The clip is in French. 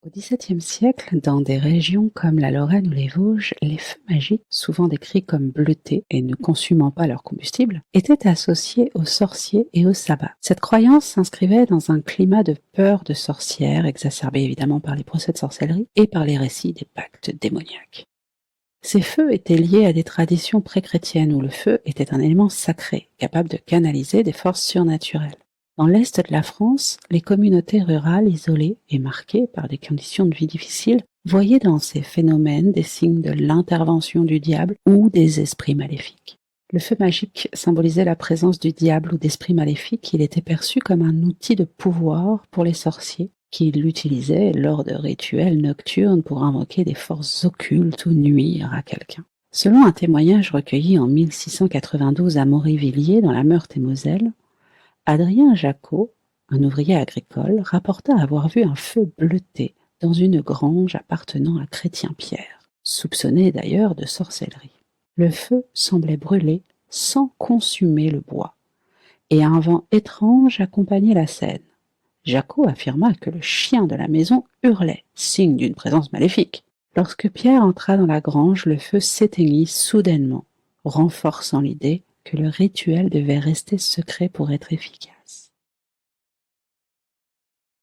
Au XVIIe siècle, dans des régions comme la Lorraine ou les Vosges, les feux magiques, souvent décrits comme bleutés et ne consumant pas leur combustible, étaient associés aux sorciers et au sabbat. Cette croyance s'inscrivait dans un climat de peur de sorcières, exacerbé évidemment par les procès de sorcellerie et par les récits des pactes démoniaques. Ces feux étaient liés à des traditions pré-chrétiennes où le feu était un élément sacré, capable de canaliser des forces surnaturelles. Dans l'est de la France, les communautés rurales isolées et marquées par des conditions de vie difficiles voyaient dans ces phénomènes des signes de l'intervention du diable ou des esprits maléfiques. Le feu magique symbolisait la présence du diable ou d'esprits maléfiques. Il était perçu comme un outil de pouvoir pour les sorciers qui l'utilisaient lors de rituels nocturnes pour invoquer des forces occultes ou nuire à quelqu'un. Selon un témoignage recueilli en 1692 à Maurevilliers dans la Meurthe-et-Moselle, Adrien Jacot, un ouvrier agricole, rapporta avoir vu un feu bleuté dans une grange appartenant à Chrétien-Pierre, soupçonné d'ailleurs de sorcellerie. Le feu semblait brûler sans consumer le bois, et un vent étrange accompagnait la scène. Jacot affirma que le chien de la maison hurlait, signe d'une présence maléfique. Lorsque Pierre entra dans la grange, le feu s'éteignit soudainement, renforçant l'idée que le rituel devait rester secret pour être efficace.